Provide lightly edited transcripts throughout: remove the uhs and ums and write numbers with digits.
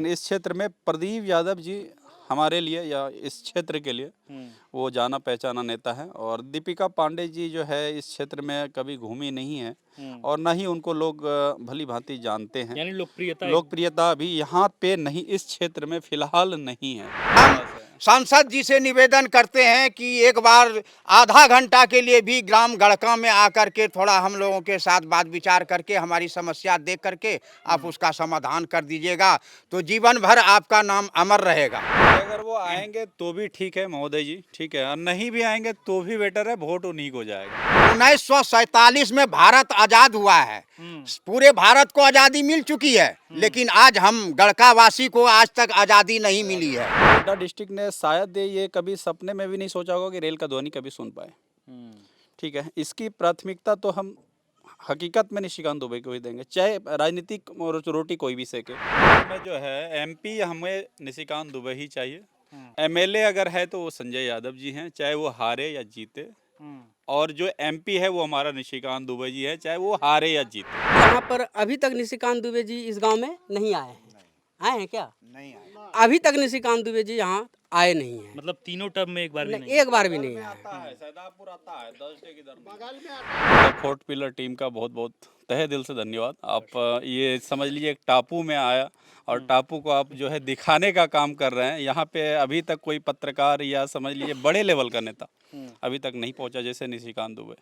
लेकिन इस क्षेत्र में प्रदीप यादव जी हमारे लिए या इस क्षेत्र के लिए वो जाना पहचाना नेता है। और दीपिका पांडे जी जो है इस क्षेत्र में कभी घूमी नहीं है और ना ही उनको लोग भली भांति जानते हैं। यानी लोकप्रियता अभी यहाँ पे नहीं, इस क्षेत्र में फिलहाल नहीं है। हम सांसद जी से निवेदन करते हैं कि एक बार आधा घंटा के लिए भी ग्राम गड़का में आकर के थोड़ा हम लोगों के साथ बात विचार करके हमारी समस्या देख करके आप उसका समाधान कर दीजिएगा, तो जीवन भर आपका नाम अमर रहेगा। अगर वो आएंगे तो भी ठीक है महोदय जी, ठीक है, और नहीं भी आएंगे तो भी बेटर है, वोट उन्हीं को जाएगा। 1947 में भारत आजाद हुआ है, पूरे भारत को आजादी मिल चुकी है, लेकिन आज हम गड़कावासी को आज तक आजादी नहीं मिली है। गोड्डा डिस्ट्रिक्ट ने शायद ये कभी सपने में भी नहीं सोचा होगा कि रेल का ध्वनि कभी सुन पाए। ठीक है, इसकी प्राथमिकता तो हम हकीकत में निशिकांत दुबे को ही देंगे, चाहे राजनीतिक रोटी कोई भी सेके। में जो है एमपी हमें निशिकांत दुबे ही चाहिए। एमएलए अगर है तो वो संजय यादव जी हैं, चाहे वो हारे या जीते। और जो एमपी है वो हमारा निशिकांत दुबे जी है, चाहे वो हारे या जीते। यहाँ पर अभी तक निशिकांत दुबे जी इस गांव में नहीं आए हैं। आए हैं क्या? नहीं आए। अभी तक निशिकांत दुबे जी यहाँ आए नहीं हैं। मतलब तीनों टर्म में एक बार भी नहीं? एक बार भी नहीं आए। सैदापुर आता है 10 डे की दर। फोर्थ पिलर टीम का बहुत बहुत तहे दिल से धन्यवाद। आप ये समझ लीजिए एक टापू में आया और टापू को आप जो है दिखाने का काम कर रहे हैं। यहाँ पे अभी तक कोई पत्रकार या समझ लीजिए बड़े लेवल का नेता अभी तक नहीं पहुंचा जैसे निशिकांत दुबे।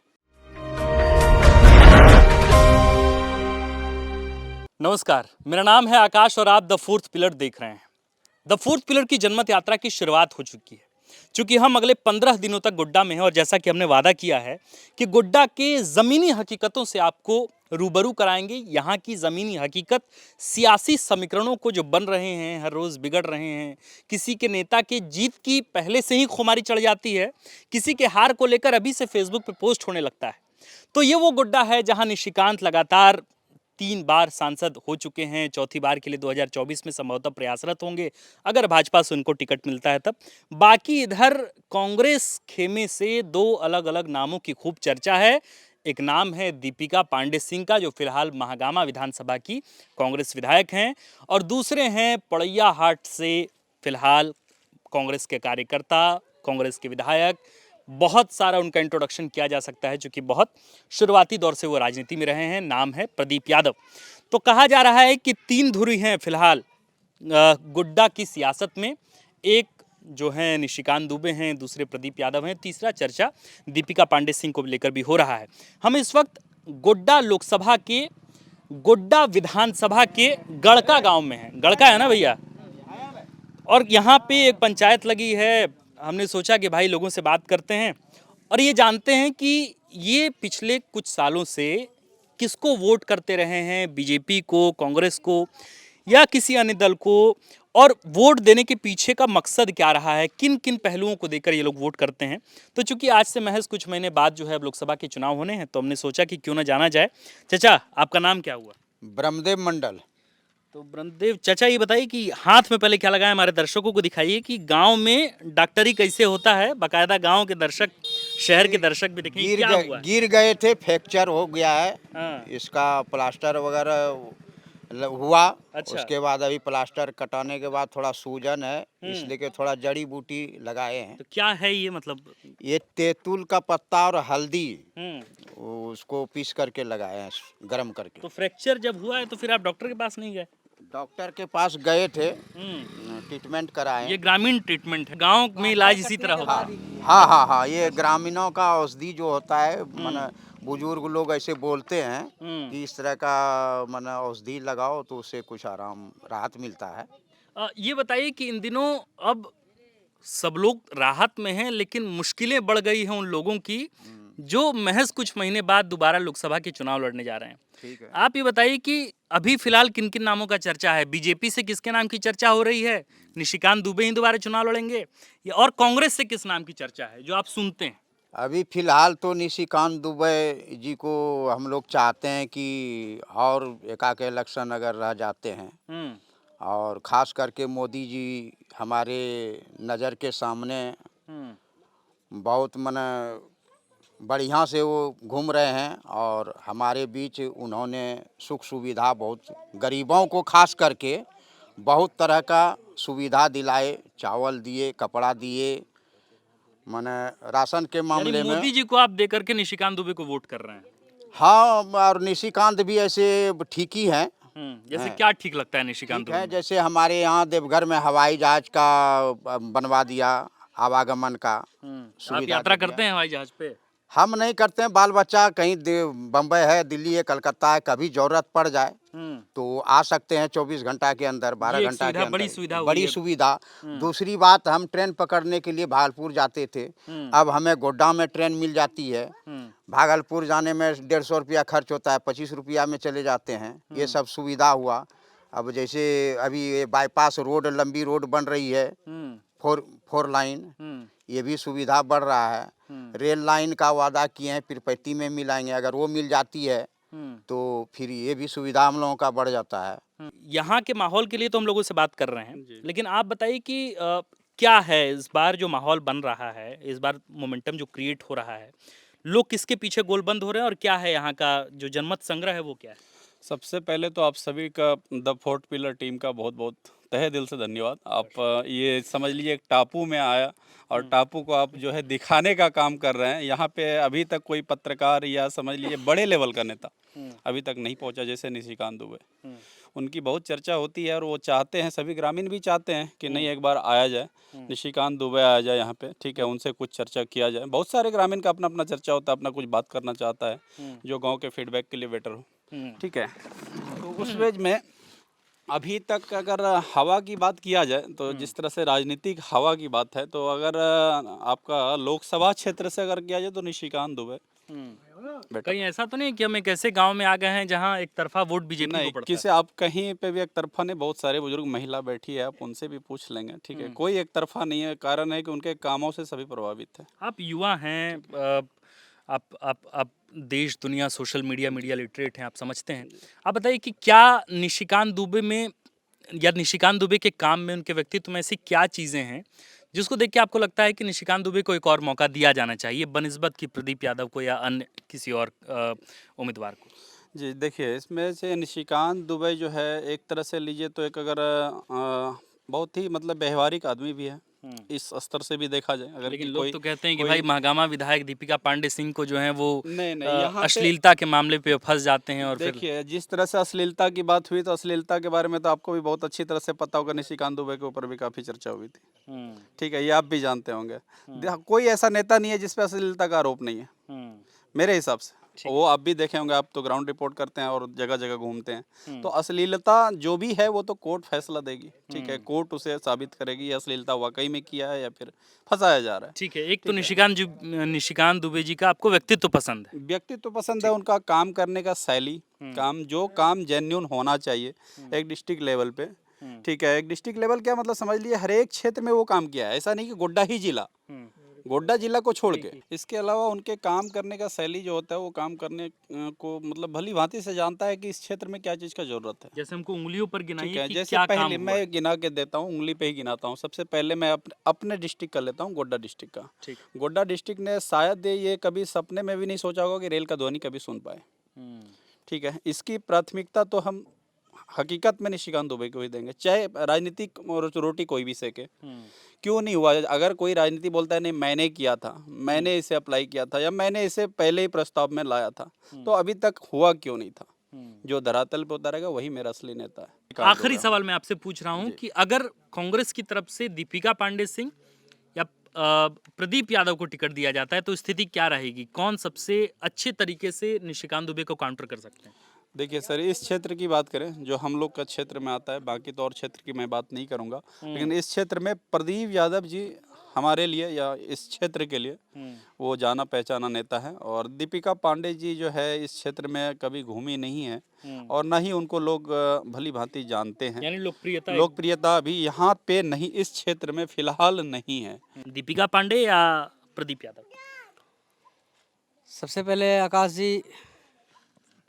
नमस्कार, मेरा नाम है आकाश और आप द फोर्थ पिलर देख रहे हैं। द फोर्थ पिलर की जनमत यात्रा की शुरुआत हो चुकी है। चूंकि हम अगले 15 दिनों तक गोड्डा में हैं और जैसा कि हमने वादा किया है कि गोड्डा के ज़मीनी हकीकतों से आपको रूबरू कराएंगे। यहाँ की ज़मीनी हकीकत, सियासी समीकरणों को जो बन रहे हैं, हर रोज़ बिगड़ रहे हैं। किसी के नेता के जीत की पहले से ही खुमारी चढ़ जाती है, किसी के हार को लेकर अभी से फेसबुक पे पोस्ट होने लगता है। तो ये वो गोड्डा है जहाँ निशिकांत लगातार 3 बार सांसद हो चुके हैं। चौथी बार के लिए 2024 में संभवतः प्रयासरत होंगे अगर भाजपा से उनको टिकट मिलता है तब। बाकी इधर कांग्रेस खेमे से 2 अलग अलग नामों की खूब चर्चा है। एक नाम है दीपिका पांडे सिंह का, जो फिलहाल महागामा विधानसभा की कांग्रेस विधायक हैं, और दूसरे हैं पड़ैया हाट से फिलहाल कांग्रेस के कार्यकर्ता, कांग्रेस के विधायक। बहुत सारा उनका इंट्रोडक्शन किया जा सकता है, क्योंकि बहुत शुरुआती दौर से वो राजनीति में रहे हैं। नाम है प्रदीप यादव। तो कहा जा रहा है कि 3 धुरी हैं फिलहाल गोड्डा की सियासत में। एक जो है निशिकांत दुबे हैं, दूसरे प्रदीप यादव हैं, तीसरा चर्चा दीपिका पांडे सिंह को लेकर भी हो रहा है। हम इस वक्त गोड्डा लोकसभा के, गोड्डा विधानसभा के गड़का गाँव में हैं। गड़का है ना भैया? और यहाँ पे एक पंचायत लगी है। हमने सोचा कि भाई लोगों से बात करते हैं और ये जानते हैं कि ये पिछले कुछ सालों से किसको वोट करते रहे हैं, बीजेपी को, कांग्रेस को या किसी अन्य दल को, और वोट देने के पीछे का मकसद क्या रहा है, किन किन पहलुओं को देखकर ये लोग वोट करते हैं। तो चूंकि आज से महज कुछ महीने बाद जो है अब लोकसभा के चुनाव होने हैं, तो हमने सोचा कि क्यों ना जाना जाए। चाचा, आपका नाम क्या हुआ? ब्रह्मदेव मंडल। तो ब्रह्मदेव चाचा, ये बताइए कि हाथ में पहले क्या लगाए, हमारे दर्शकों को दिखाइए कि गांव में डॉक्टरी कैसे होता है। बाकायदा गांव के दर्शक, शहर के दर्शक भी देखेंगे। क्या हुआ? गिर गए थे, फ्रैक्चर हो गया है। हाँ। इसका प्लास्टर वगैरह हुआ। अच्छा। उसके बाद अभी प्लास्टर कटाने के बाद थोड़ा सूजन है, इसलिए कि थोड़ा जड़ी बूटी लगाए हैं। तो क्या है ये, मतलब? ये तेतुल का पत्ता और हल्दी उसको पीस करके लगाए हैं, गरम करके। तो फ्रैक्चर जब हुआ है तो फिर आप डॉक्टर के पास नहीं गए? डॉक्टर के पास गए थे, ट्रीटमेंट कराए। ये ग्रामीण ट्रीटमेंट है, गांव में इलाज इसी तरह होता है। हाँ, ये ग्रामीणों का औषधि जो होता है, माने बुजुर्ग लोग ऐसे बोलते हैं कि इस तरह का माने औषधि लगाओ तो उससे कुछ आराम, राहत मिलता है। ये बताइए कि इन दिनों अब सब लोग राहत में हैं, लेकिन मुश्किलें बढ़ गई हैं उन लोगों की जो महज कुछ महीने बाद दोबारा लोकसभा के चुनाव लड़ने जा रहे हैं। ठीक है। आप ये बताइए कि अभी फिलहाल किन किन नामों का चर्चा है? बीजेपी से किसके नाम की चर्चा हो रही है? निशिकांत दुबे ही दोबारा चुनाव लड़ेंगे? और कांग्रेस से किस नाम की चर्चा है जो आप सुनते हैं? अभी फिलहाल तो निशिकांत दुबे जी को हम लोग चाहते हैं कि और एकाक इलेक्शन अगर रह जाते हैं, और ख़ास करके मोदी जी हमारे नज़र के सामने बहुत माने बढ़िया से वो घूम रहे हैं, और हमारे बीच उन्होंने सुख सुविधा बहुत गरीबों को खास करके बहुत तरह का सुविधा दिलाए, चावल दिए, कपड़ा दिए, माने राशन के यानी मामले में। मोदी जी को आप देकर के निशिकांत दुबे को वोट कर रहे हैं। हाँ, और निशिकांत भी ऐसे ठीक ही हैं। जैसे हैं। क्या ठीक लगता है निशिकांत ठीक दुबे है, में? जैसे हमारे यहाँ देवघर में हवाई जहाज का बनवा दिया, आवागमन का आप सुविधा यात्रा दे दिया। करते हैं हवाई जहाज पे? हम नहीं करते हैं, बाल बच्चा कहीं बम्बई है, दिल्ली है, कलकत्ता है, कभी जरूरत पड़ जाए तो आ सकते हैं 24 घंटा के अंदर, 12 ये एक घंटा के सुविधा, बड़ी अंदर। सुविधा हुई बड़ी है। सुविधा। दूसरी बात, हम ट्रेन पकड़ने के लिए भागलपुर जाते थे, अब हमें गोड्डा में ट्रेन मिल जाती है। भागलपुर जाने में 150 रुपया खर्च होता है, 25 रुपया में चले जाते हैं। ये सब सुविधा हुआ। अब जैसे अभी ये बाईपास रोड, लंबी रोड बन रही है, फोर लाइन, ये भी सुविधा बढ़ रहा है। रेल लाइन का वादा किए हैं, तिरुपति में मिलाएंगे, अगर वो मिल जाती है तो फिर ये भी सुविधा हम लोगों का बढ़ जाता है। यहाँ के माहौल के लिए तो हम लोगों से बात कर रहे हैं, लेकिन आप बताइए कि क्या है इस बार जो माहौल बन रहा है, इस बार मोमेंटम जो क्रिएट हो रहा है, लोग किसके पीछे गोलबंद हो रहे हैं और क्या है यहाँ का जो जनमत संग्रह है वो क्या है? सबसे पहले तो आप सभी का द फोर्थ पिलर टीम का बहुत बहुत तहे दिल से धन्यवाद। आप ये समझ लीजिए एक टापू में आया और टापू को आप जो है दिखाने का काम कर रहे हैं। यहाँ पे अभी तक कोई पत्रकार या समझ लीजिए बड़े लेवल का नेता अभी तक नहीं पहुँचा, जैसे निशिकांत दुबे। उनकी बहुत चर्चा होती है और वो चाहते हैं, सभी ग्रामीण भी चाहते हैं कि नहीं एक बार आया जाए, निशिकांत दुबे आया जाए यहाँ पे, ठीक है, उनसे कुछ चर्चा किया जाए। बहुत सारे ग्रामीण का अपना अपना चर्चा होता है, अपना कुछ बात करना चाहता है जो गाँव के फीडबैक के लिए बेटर हो, ठीक है। तो उस वेज में अभी तक अगर हवा की बात किया जाए तो जिस तरह से राजनीतिक हवा की बात है, तो अगर आपका लोकसभा क्षेत्र से अगर किया जाए तो निशिकांत दुबे बेटर। कहीं ऐसा तो नहीं कि हम एक ऐसे गांव में आ गए हैं जहां एक तरफा वोट बीजेपी को नहीं, पड़ता किसी आप कहीं पे भी एक तरफा नहीं, बहुत सारे बुजुर्ग महिला बैठी है, आप उनसे भी पूछ लेंगे, ठीक है, कोई एक तरफा नहीं है। कारण है कि उनके कामों से सभी प्रभावित है। है। आप युवा हैं, आप देश दुनिया सोशल मीडिया लिटरेट हैं, आप समझते हैं। आप बताइए कि क्या निशिकांत दुबे में या निशिकांत दुबे के काम में, उनके व्यक्तित्व में ऐसी क्या चीज़ें हैं जिसको देख के आपको लगता है कि निशिकांत दुबे को एक और मौका दिया जाना चाहिए बनिस्बत की प्रदीप यादव को या अन्य किसी और उम्मीदवार को? जी, देखिए इसमें से निशिकांत दुबे जो है एक तरह से लीजिए तो एक अगर बहुत ही मतलब व्यवहारिक आदमी भी है, इस स्तर से भी देखा जाए। अगर लेकिन कि लोग कोई तो कहते हैं कि कोई भाई महागामा विधायक दीपिका पांडे सिंह को जो है वो नहीं यहाँ पे अश्लीलता के मामले पे फंस जाते हैं और फिर देखिए जिस तरह से अश्लीलता की बात हुई, तो अश्लीलता के बारे में तो आपको भी बहुत अच्छी तरह से पता होगा, निशिकांत दुबे के ऊपर भी काफ़ी चर्चा हुई थी, ठीक है, ये आप भी जानते होंगे। कोई ऐसा नेता नहीं है जिस पे अश्लीलता का आरोप नहीं है मेरे हिसाब से। वो आप भी देखे होंगे, आप तो ग्राउंड रिपोर्ट करते हैं और जगह जगह घूमते हैं, तो अश्लीलता जो भी है वो तो कोर्ट फैसला देगी, ठीक है, कोर्ट उसे साबित करेगी ये अश्लीलता वाकई में किया है या फिर फंसाया जा रहा है। ठीक है। एक तो निशिकांत दुबे जी का आपको व्यक्तित्व पसंद है। व्यक्तित्व पसंद है, उनका काम करने का शैली, काम जेन्युइन होना चाहिए एक डिस्ट्रिक्ट लेवल पे, ठीक है। एक डिस्ट्रिक्ट लेवल क्या मतलब, समझ लिए हर एक क्षेत्र में वो काम किया है, ऐसा नहीं कि गोड्डा ही जिला, गोड्डा जिला को छोड़ के। इसके अलावा उनके काम करने का शैली जो होता है, वो काम करने को मतलब भली भांति से जानता है कि इस क्षेत्र में क्या चीज़ का जरूरत है। जैसे हमको उंगलियों पर ठीक गिनाइए है, कि जैसे क्या काम पहले हुआ मैं है। गिना के देता हूँ, उंगली पे ही गिनाता हूँ। सबसे पहले मैं अपने डिस्ट्रिक्ट का लेता हूँ, गोड्डा डिस्ट्रिक्ट का। ठीक। गोड्डा डिस्ट्रिक्ट ने शायद ये कभी सपने में भी नहीं सोचा होगा कि रेल का ध्वनि कभी सुन पाए, ठीक है। इसकी प्राथमिकता तो हम हकीकत में निशिकांत दुबे को ही देंगे, चाहे राजनीतिक रोटी कोई भी सेके। क्यों नहीं हुआ? अगर कोई राजनीति बोलता है नहीं मैंने किया था, मैंने इसे अप्लाई किया था, या मैंने इसे पहले ही प्रस्ताव में लाया था, तो अभी तक हुआ क्यों नहीं था? जो धरातल पे उतारेगा वही मेरा असली नेता है। आखिरी सवाल मैं आपसे पूछ रहा हूँ कि अगर कांग्रेस की तरफ से दीपिका पांडे सिंह या प्रदीप यादव को टिकट दिया जाता है तो स्थिति क्या रहेगी? कौन सबसे अच्छे तरीके से निशिकांत दुबे को काउंटर कर सकते हैं? देखिए सर, इस क्षेत्र की बात करें जो हम लोग का क्षेत्र में आता है, बाकी तो और क्षेत्र की मैं बात नहीं करूंगा, लेकिन इस क्षेत्र में प्रदीप यादव जी हमारे लिए या इस क्षेत्र के लिए वो जाना पहचाना नेता है। और दीपिका पांडे जी जो है इस क्षेत्र में कभी घूमी नहीं है और ना ही उनको लोग भली भांति जानते हैं। यानी लोकप्रियता अभी यहाँ पे नहीं, इस क्षेत्र में फिलहाल नहीं है। दीपिका पांडे या प्रदीप यादव? सबसे पहले आकाश जी,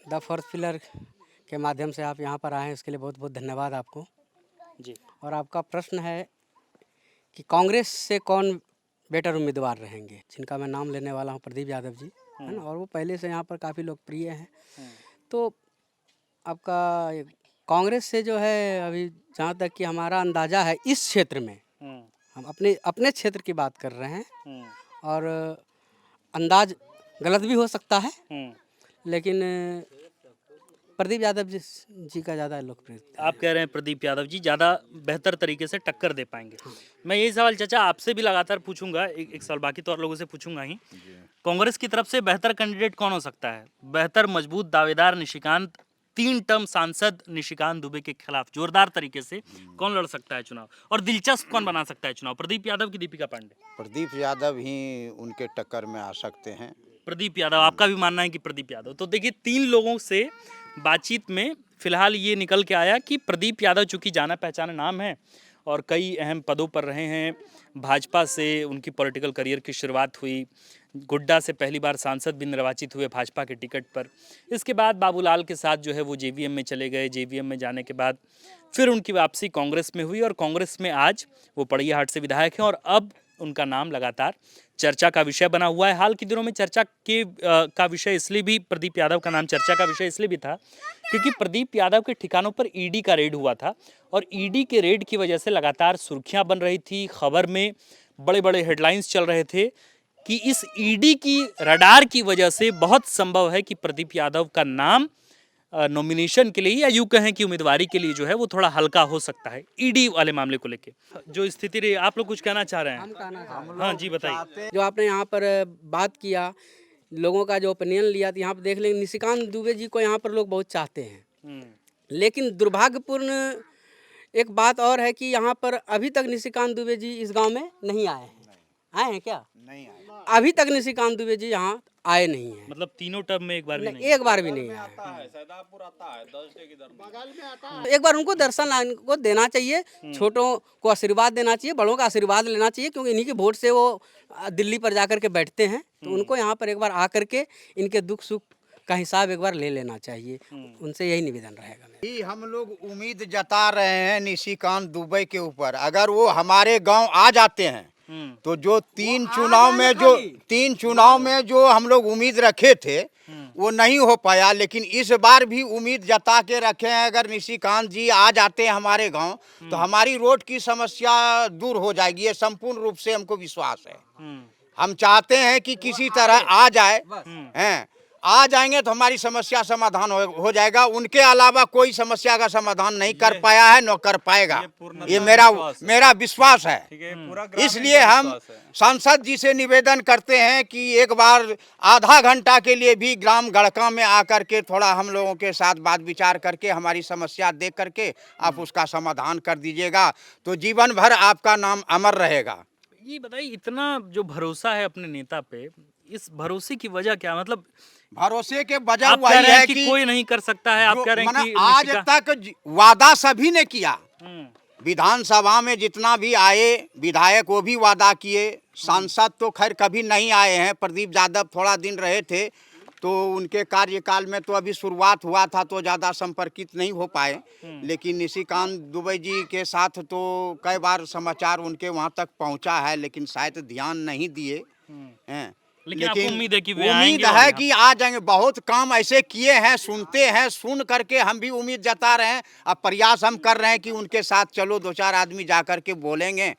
द फोर्थ पिलर के माध्यम से आप यहाँ पर आए हैं, इसके लिए बहुत बहुत धन्यवाद आपको। जी। और आपका प्रश्न है कि कांग्रेस से कौन बेटर उम्मीदवार रहेंगे, जिनका मैं नाम लेने वाला हूँ प्रदीप यादव जी, है ना, और वो पहले से यहाँ पर काफ़ी लोकप्रिय हैं। तो आपका कांग्रेस से जो है अभी जहाँ तक कि हमारा अंदाज़ा है इस क्षेत्र में, हम अपने अपने क्षेत्र की बात कर रहे हैं और अंदाज गलत भी हो सकता है, लेकिन प्रदीप यादव जी का ज़्यादा लोकप्रियता। आप कह रहे हैं प्रदीप यादव जी ज़्यादा बेहतर तरीके से टक्कर दे पाएंगे। मैं यही सवाल चाचा आपसे भी लगातार पूछूंगा, एक सवाल बाकी तो और लोगों से पूछूंगा ही। कांग्रेस की तरफ से बेहतर कैंडिडेट कौन हो सकता है? बेहतर मजबूत दावेदार निशिकांत, 3 टर्म सांसद निशिकांत दुबे के खिलाफ जोरदार तरीके से कौन लड़ सकता है चुनाव, और दिलचस्प कौन बना सकता है चुनाव, प्रदीप यादव की दीपिका पांडे? प्रदीप यादव ही उनके टक्कर में आ सकते हैं। प्रदीप यादव, आपका भी मानना है कि प्रदीप यादव? तो देखिए 3 लोगों से बातचीत में फिलहाल ये निकल के आया कि प्रदीप यादव चूंकि जाना पहचाना नाम है और कई अहम पदों पर रहे हैं, भाजपा से उनकी पॉलिटिकल करियर की शुरुआत हुई, गोड्डा से पहली बार सांसद भी निर्वाचित हुए भाजपा के टिकट पर। इसके बाद बाबूलाल के साथ जो है वो जेवीएम में चले गए, जेवीएम में जाने के बाद फिर उनकी वापसी कांग्रेस में हुई और कांग्रेस में आज वो पड़ियाहाट से विधायक हैं और अब उनका नाम लगातार चर्चा का विषय बना हुआ है। हाल के दिनों में चर्चा के का विषय इसलिए भी, प्रदीप यादव का नाम चर्चा का विषय इसलिए भी था क्योंकि प्रदीप यादव के ठिकानों पर ईडी का रेड हुआ था और ईडी के रेड की वजह से लगातार सुर्खियां बन रही थी, खबर में बड़े बड़े हेडलाइंस चल रहे थे कि इस ईडी की रडार की वजह से बहुत संभव है कि प्रदीप यादव का नाम नॉमिनेशन के लिए या यूं कहें कि उम्मीदवारी के लिए जो है वो थोड़ा हल्का हो सकता है ईडी वाले मामले को लेके जो स्थिति रही। आप लोग कुछ कहना चाह रहे हैं? हम कहना चाहते हैं, हाँ जी बताइए। जो आपने यहाँ पर बात किया, लोगों का जो ओपिनियन लिया, तो यहाँ पर देख लेंगे निशिकांत दुबे जी को यहाँ पर लोग बहुत चाहते हैं, लेकिन दुर्भाग्यपूर्ण एक बात और है कि यहाँ पर अभी तक निशिकांत दुबे जी इस गांव में नहीं आए हैं। आए हैं क्या? नहीं आए। अभी तक निशिकांत दुबे जी यहाँ आए नहीं हैं। मतलब तीनों टर्म में एक बार भी नहीं? एक बार भी नहीं आए। सैदापुर आता है 10 डे की दर में। एक बार उनको दर्शन को देना चाहिए, छोटों को आशीर्वाद देना चाहिए, बड़ों का आशीर्वाद लेना चाहिए, क्योंकि इन्हीं के वोट से वो दिल्ली पर जाकर के बैठते हैं। तो उनको यहाँ पर एक बार आकर के इनके दुख सुख का हिसाब एक बार ले लेना चाहिए। उनसे यही निवेदन रहेगा। ही हम लोग उम्मीद जता रहे हैं निशिकांत दुबे के ऊपर। अगर वो हमारे गांव आ जाते हैं तो जो तीन चुनाव में जो हम लोग उम्मीद रखे थे वो नहीं हो पाया, लेकिन इस बार भी उम्मीद जता के रखे हैं। अगर निशिकांत जी आ जाते हैं हमारे गांव तो हमारी रोड की समस्या दूर हो जाएगी, ये संपूर्ण रूप से हमको विश्वास है। हम चाहते हैं कि किसी तरह आ जाए, हैं आ जाएंगे तो हमारी समस्या समाधान हो जाएगा। उनके अलावा कोई समस्या का समाधान नहीं कर पाया है, न कर पाएगा, ये मेरा विश्वास है। इसलिए हम सांसद जी से निवेदन करते हैं कि एक बार आधा घंटा के लिए भी ग्राम गड़का में आकर के थोड़ा हम लोगों के साथ बात विचार करके हमारी समस्या देख करके आप उसका समाधान कर दीजिएगा, तो जीवन भर आपका नाम अमर रहेगा। ये बताइए, इतना जो भरोसा है अपने नेता पे, इस भरोसे की वजह क्या? मतलब भरोसे के वजह आप कह वही रहे हैं है कि कि कोई नहीं कर सकता है, आप कह रहे हैं कि आज तक वादा सभी ने किया। विधानसभा में जितना भी आए विधायक वो भी वादा किए, सांसद तो खैर कभी नहीं आए हैं। प्रदीप यादव थोड़ा दिन रहे थे तो उनके कार्यकाल में तो अभी शुरुआत हुआ था तो ज़्यादा संपर्कित नहीं हो पाए, लेकिन निशिकांत दुबे जी के साथ तो कई बार समाचार उनके वहाँ तक पहुँचा है, लेकिन शायद ध्यान नहीं दिए हैं। लेकिन आपको उम्मीद है कि वे उम्मीद आएंगे है कि आ जाएंगे। बहुत काम ऐसे किए हैं, सुनते हैं, सुन करके हम भी उम्मीद जता रहे हैं। अब प्रयास हम कर रहे हैं कि उनके साथ चलो 2-4 आदमी जा करके बोलेंगे,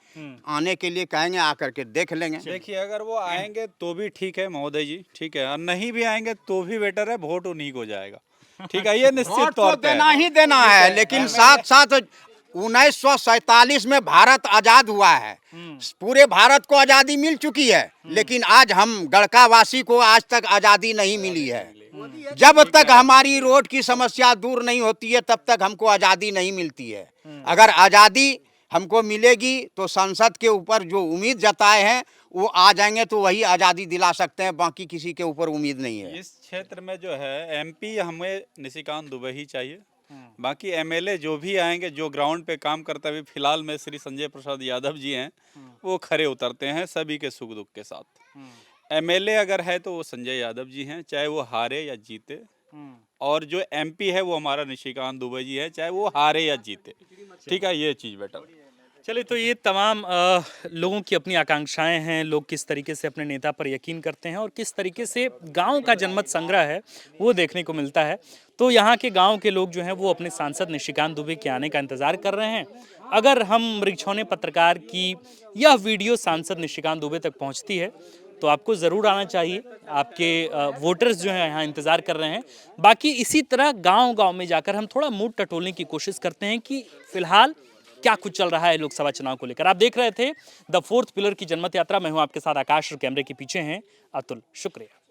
आने के लिए कहेंगे, आकर के देख लेंगे। देखिए अगर वो आएंगे तो भी ठीक है महोदय जी, ठीक है, और नहीं भी आएंगे तो भी बेटर है, वोट उन्हीं को जाएगा। ठीक है, ये निश्चित तौर पे देना ही देना है, लेकिन साथ साथ 1947 में भारत आजाद हुआ है, पूरे भारत को आजादी मिल चुकी है, लेकिन आज हम गड़का वासी को आज तक आजादी नहीं मिली है। जब तक हमारी रोड की समस्या दूर नहीं होती है तब तक हमको आजादी नहीं मिलती है। अगर आजादी हमको मिलेगी तो संसद के ऊपर जो उम्मीद जताए हैं वो आ जाएंगे तो वही आजादी दिला सकते हैं, बाकी किसी के ऊपर उम्मीद नहीं है। इस क्षेत्र में जो है एमपी हमें निशिकांत दुबे ही चाहिए। बाकी एमएलए जो भी आएंगे, जो ग्राउंड पे काम करते हुए फिलहाल में श्री संजय प्रसाद यादव जी हैं, वो खरे उतरते हैं सभी के सुख दुख के साथ। एमएलए अगर है तो वो संजय यादव जी हैं, चाहे वो हारे या जीते, और जो एमपी है वो हमारा निशिकांत दुबे जी है, चाहे वो हारे या जीते। ठीक है, ये चीज़ बेटर। चलिए, तो ये तमाम लोगों की अपनी आकांक्षाएं हैं, लोग किस तरीके से अपने नेता पर यकीन करते हैं और किस तरीके से गांव का जनमत संग्रह है वो देखने को मिलता है। तो यहाँ के गांव के लोग जो हैं वो अपने सांसद निशिकांत दुबे के आने का इंतजार कर रहे हैं। अगर हम मृगछौने पत्रकार की यह वीडियो सांसद निशिकांत दुबे तक पहुँचती है तो आपको ज़रूर आना चाहिए। आपके वोटर्स जो हैं यहाँ इंतज़ार कर रहे हैं। बाकी इसी तरह गांव-गांव में जाकर हम थोड़ा मूड टटोलने की कोशिश करते हैं कि फिलहाल क्या कुछ चल रहा है लोकसभा चुनाव को लेकर। आप देख रहे थे द फोर्थ पिलर की जनमत यात्रा। मैं हूं आपके साथ आकाश और कैमरे के पीछे हैं अतुल। शुक्रिया।